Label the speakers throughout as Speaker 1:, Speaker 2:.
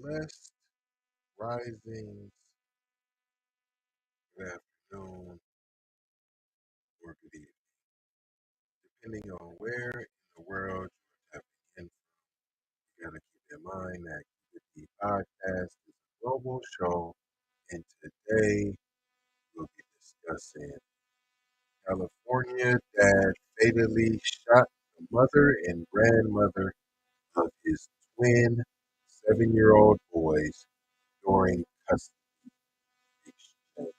Speaker 1: blessed risings, good afternoon, or good evening, depending on where in the world you're tapping in. You gotta keep in mind that the podcast is a global show, and today we'll be discussing California dad fatally shot the mother and grandmother of his twin 7-year-old boys during custody exchange.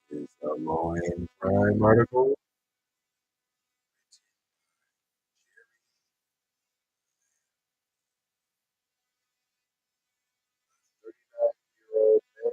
Speaker 1: This is a low-end crime article. Year old man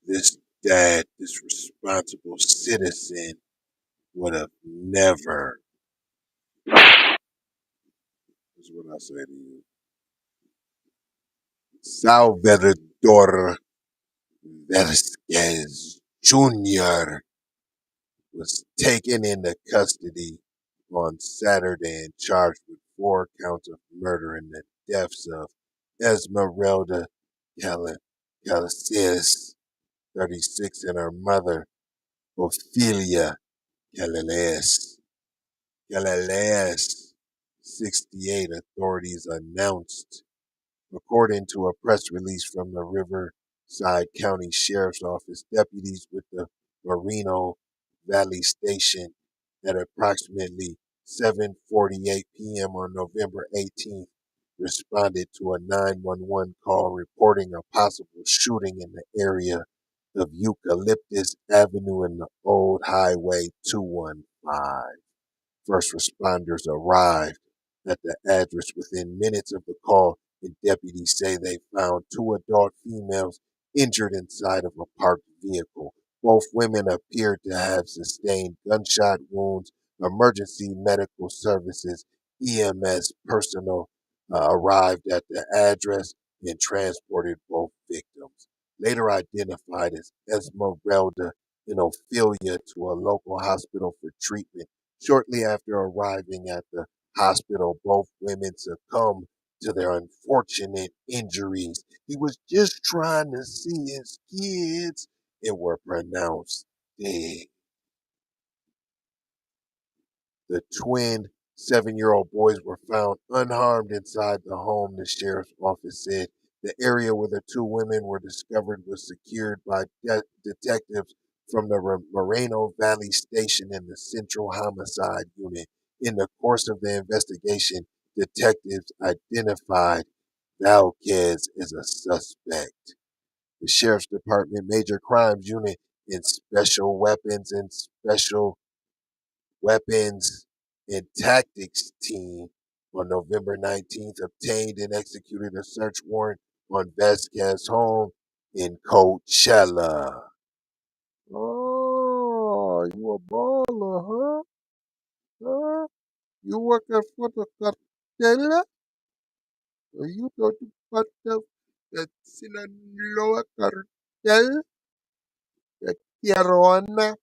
Speaker 1: this dad, this responsible citizen, would have never, this is what I say to you, Salvador Velasquez Jr. was taken into custody on Saturday and charged with 4 counts of murder in the deaths of Esmeralda Casillas, 36, and her mother, Ofelia Casillas, 68, authorities announced. According to a press release from the Riverside County Sheriff's Office, deputies with the Moreno Valley Station at approximately 7:48 p.m. on November 18th responded to a 911 call reporting a possible shooting in the area of Eucalyptus Avenue in the old Highway 215. First responders arrived at the address within minutes of the call, and deputies say they found 2 adult females injured inside of a parked vehicle. Both women appeared to have sustained gunshot wounds. Emergency medical services (EMS) personnel arrived at the address and transported both victims, later identified as Esmeralda and Ofelia, to a local hospital for treatment. Shortly after arriving at the hospital, both women succumbed to their unfortunate injuries. He was just trying to see his kids and were pronounced dead. The twin 7-year-old boys were found unharmed inside the home, the sheriff's office said. The area where the 2 women were discovered was secured by detectives from the Moreno Valley Station and the Central Homicide Unit. In the course of the investigation, detectives identified Velasquez as a suspect. The Sheriff's Department Major Crimes Unit and Special Weapons and Tactics Team on November 19th obtained and executed a search warrant on Vasquez's home in Coachella. Oh, you a baller, huh? Huh? You working for the cartel? Or you don't part of the Sinaloa cartel? The Tijuana?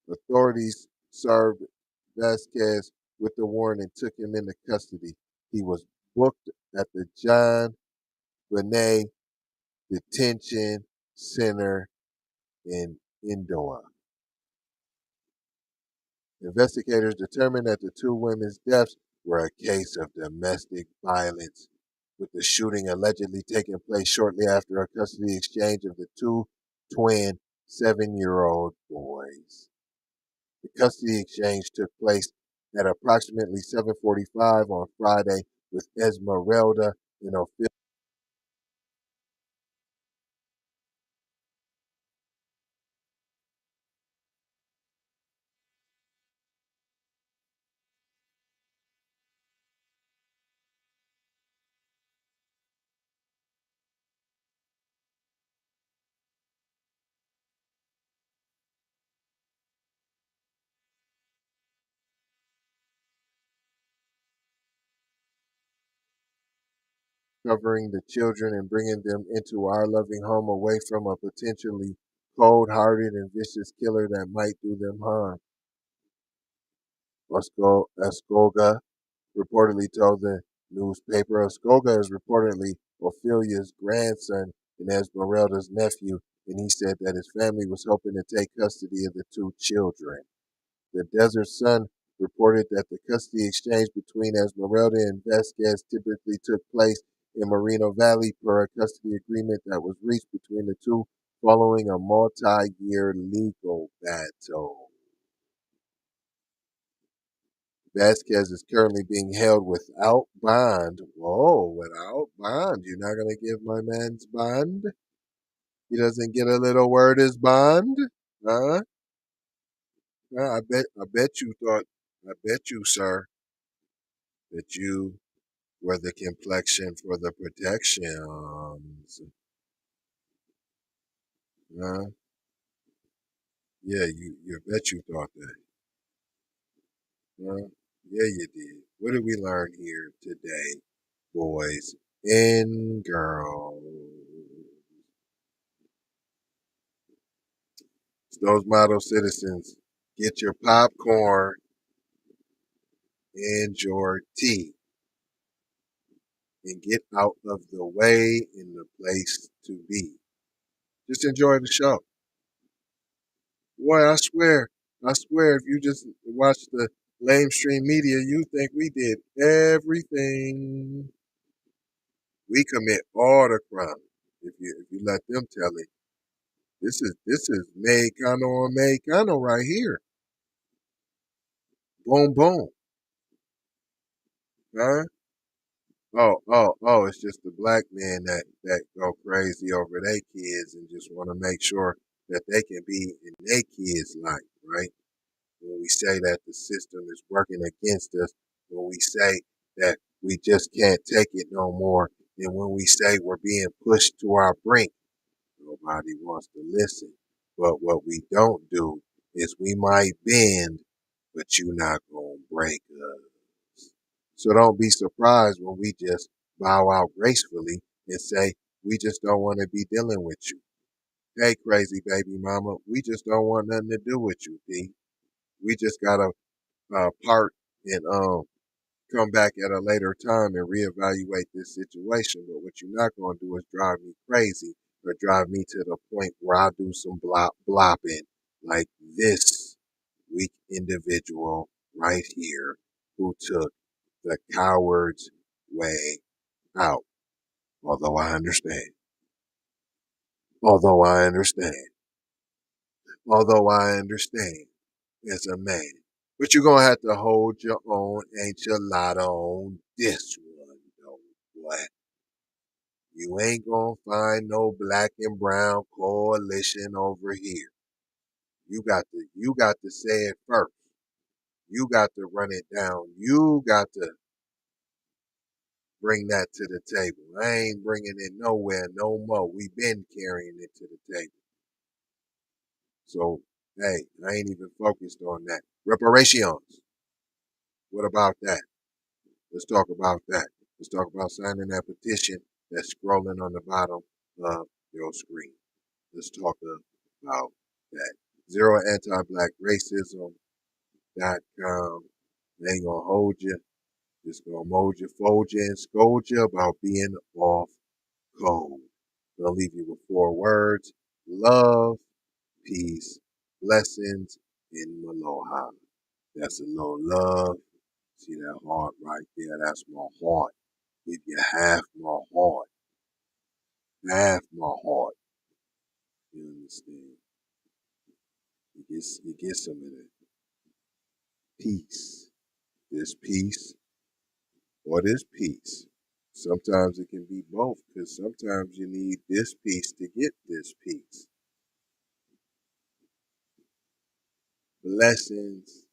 Speaker 1: Authorities served Vasquez with the warrant and took him into custody. He was booked at the John Benoit Detention Center in Indio. Investigators determined that the two women's deaths were a case of domestic violence, with the shooting allegedly taking place shortly after a custody exchange of the two twin 7-year-old boys. The custody exchange took place at approximately 7:45 on Friday, with Esmeralda and Ofelia covering the children and bringing them into our loving home away from a potentially cold-hearted and vicious killer that might do them harm. Escoga reportedly told the newspaper. Escoga is reportedly Ophelia's grandson and Esmeralda's nephew, and he said that his family was hoping to take custody of the two children. The Desert Sun reported that the custody exchange between Esmeralda and Vasquez typically took place in Moreno Valley per a custody agreement that was reached between the two following a multi-year legal battle. Vasquez is currently being held without bond. Whoa, without bond. You're not going to give my man's bond? He doesn't get a little word as bond? Huh? I bet you thought, I bet you, sir, that you were the complexion for the protections. Huh? Yeah, you bet you thought that. Huh? Yeah, you did. What did we learn here today, boys and girls? Those model citizens, get your popcorn and your tea and get out of the way in the place to be. Just enjoy the show. Boy, I swear, if you just watch the lamestream media, you think we did everything. We commit all the crime. If you let them tell it, this is Mexicano on Mexicano right here. Boom boom, huh? Oh! It's just the black men that go crazy over their kids and just want to make sure that they can be in their kids' life, right? When we say that the system is working against us, when we say that we just can't take it no more, and when we say we're being pushed to our brink, nobody wants to listen. But what we don't do is we might bend, but you're not gonna break us. So don't be surprised when we just bow out gracefully and say, we just don't want to be dealing with you. Hey, crazy baby mama, we just don't want nothing to do with you, D. We just got to part and come back at a later time and reevaluate this situation. But what you're not going to do is drive me crazy or drive me to the point where I do some blopping like this weak individual right here who took the coward's way out. Although I understand. Although I understand. Although I understand as a man. But you're going to have to hold your own enchilada on this one, though, boy. You ain't going to find no black and brown coalition over here. You got to say it first. You got to run it down. You got to bring that to the table. I ain't bringing it nowhere no more. We been carrying it to the table. So, hey, I ain't even focused on that. Reparations. What about that? Let's talk about that. Let's talk about signing that petition that's scrolling on the bottom of your screen. Let's talk about that. ZeroAntiBlackRacism.com. They ain't gonna hold you. Just gonna mold you, fold you, and scold you about being off code. Gonna leave you with 4 words: love, Blessings in Maloha. That's a little love. See that heart right there? That's my heart. Give you half my heart. Half my heart. You understand? You get some of that peace. This peace or this peace. Sometimes it can be both, because sometimes you need this peace to get this peace. Blessings.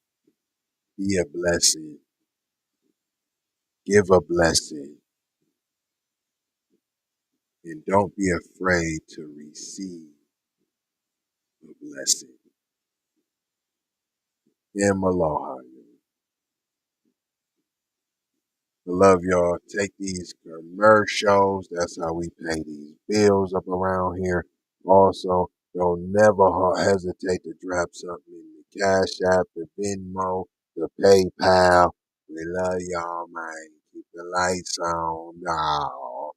Speaker 1: Be a blessing. Give a blessing. And don't be afraid to receive a blessing. In Aloha. I love y'all. Take these commercials. That's how we pay these bills up around here. Also, don't never hesitate to drop something in the Cash App, the Venmo, the PayPal. We love y'all, man. Keep the lights on now.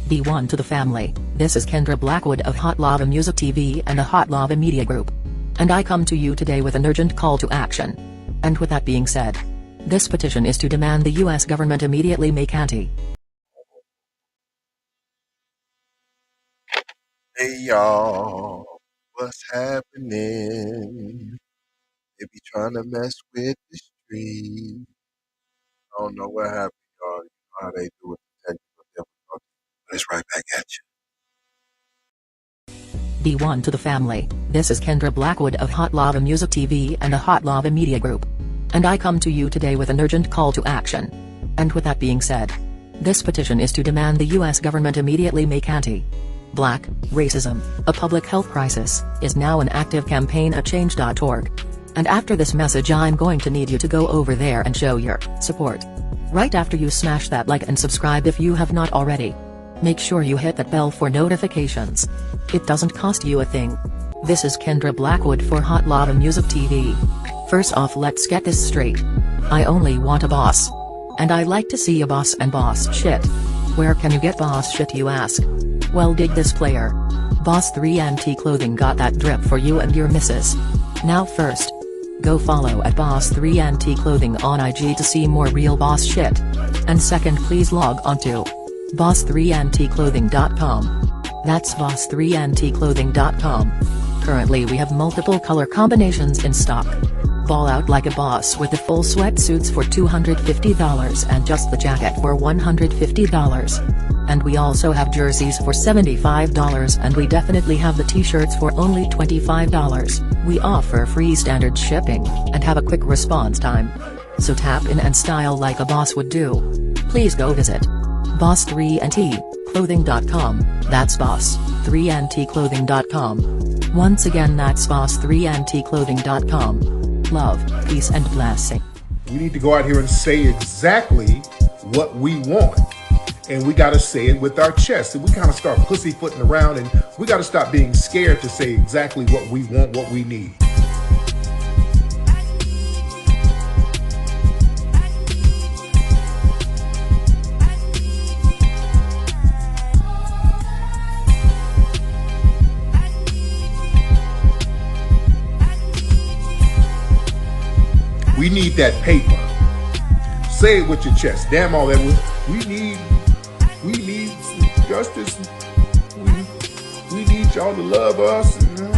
Speaker 2: Be one to the family. This is Kendra Blackwood of Hot Lava Music TV and the Hot Lava Media Group. And I come to you today with an urgent call to action. And with that being said, this petition is to demand the U.S. government immediately make anti.
Speaker 1: Hey y'all, what's happening? They be trying to mess with the street. I don't know what happened, y'all. You know how they do with the technical difficulties. But it's right back at you.
Speaker 2: Be one to the family. This is Kendra Blackwood of Hot Lava Music TV and the Hot Lava Media Group. And I come to you today with an urgent call to action. And with that being said, this petition is to demand the U.S. government immediately make anti-Black racism, a public health crisis, is now an active campaign at change.org. And after this message, I'm going to need you to go over there and show your support. Right after you smash that like and subscribe if you have not already. Make sure you hit that bell for notifications. It doesn't cost you a thing. This is Kendra Blackwood for Hot Lava Music TV. First off, let's get this straight. I only want a boss. And I like to see a boss and boss shit. Where can you get boss shit, you ask? Well, dig this player. Boss 3 NT Clothing got that drip for you and your missus. Now first, go follow at Boss 3 NT Clothing on IG to see more real boss shit. And second, please log on to boss3ntclothing.com. That's boss3ntclothing.com. Currently we have multiple color combinations in stock. Ball out like a boss with the full sweatsuits for $250 and just the jacket for $150. And we also have jerseys for $75, and we definitely have the t-shirts for only $25. We offer free standard shipping, and have a quick response time. So tap in and style like a boss would do. Please go visit boss3ntclothing.com, that's boss3ntclothing.com. Once again, that's boss3ntclothing.com. Love, peace and blessing.
Speaker 3: We need to go out here and say exactly what we want. And we got to say it with our chest. And we kind of start pussyfooting around, and we got to stop being scared to say exactly what we want, what we need. We need that paper. Say it with your chest. Damn all that. We need justice. We need y'all to love us. No.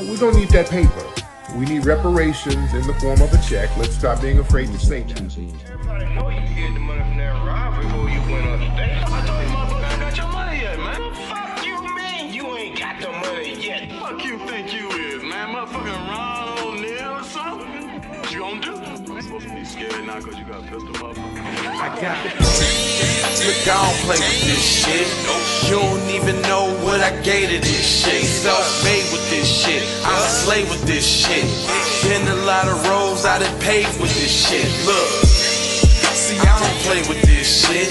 Speaker 3: We don't need that paper. We need reparations in the form of a check. Let's stop being afraid to say that.
Speaker 4: Everybody know you can get the money from that robbery before you went on the stage. I told you motherfucker, I got your money yet, man. Fuck you, man. You ain't got the money yet. Fuck you think you is, man. Motherfucking Ron O'Neal or something. What you gonna do? I'm supposed to be scared now because you got a pistol, motherfucker.
Speaker 5: I got it. Look, I don't play with this shit. You don't even know what I gave to this shit. Self-made with this shit. I'm a slave with this shit. Been a lot of roads I done paved with this shit. Look, see, I don't play with this shit.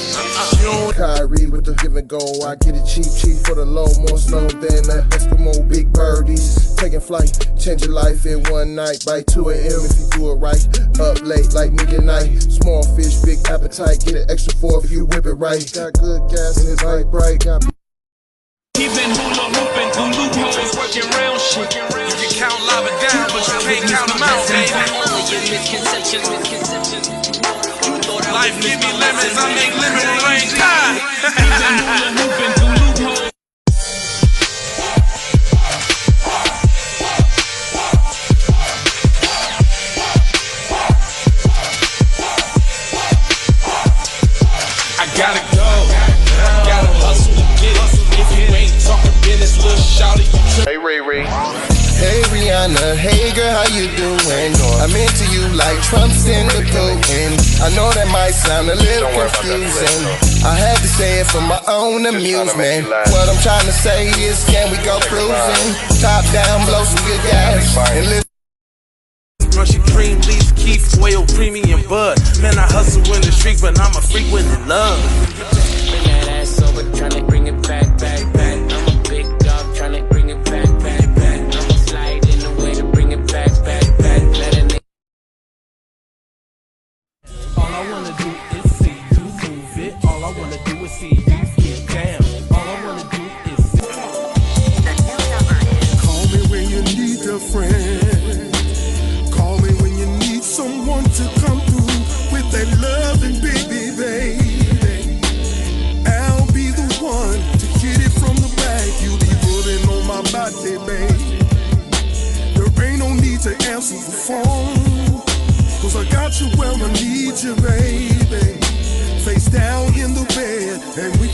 Speaker 6: Kyrie with the give and go. I get it cheap for the low. More snow than the Eskimo big birdies. Taking flight, change your life in one night. By 2 a.m. if you do it right. Up late like midnight. Small fish, big appetite. Get an extra 4 if you whip it right. Got good gas and it's light bright. Got
Speaker 7: He been hula hooping, loopholes working real
Speaker 5: Life give me lemons, I make lemon rain die. I gotta go, gotta hustle to get it. If you ain't talking business, little shawty, you
Speaker 6: Hey Ray Ray. Hey Rihanna, hey girl, how you doing? I'm into you like Trump's in the Putin. I know that might sound a little confusing. I had to say it for my own amusement. What I'm trying to say is, can we go cruising? Top down, blow some good gas, and live.
Speaker 5: Crunchy cream, leaf, keef, oil, creamy, and bud. Man, I hustle in the street, but I'm a freak when in love.
Speaker 7: Bring that ass over, tryna bring it back, back, back. I'm a big dog, tryna bring it back, back, back. I'ma slide in the way to bring it back, back, back. Let a nigga.
Speaker 8: All I wanna do is see you move it. All I wanna do is see you get down. All I wanna do is see.
Speaker 9: The new number is.
Speaker 10: Call me when you need a friend. Call me when you need someone to come through with that loving baby, baby. I'll be the one to get it from the back. You be pulling on my body, baby. There ain't no need to answer the phone, 'cause I got you where I need you, baby. Face down in the bed, and we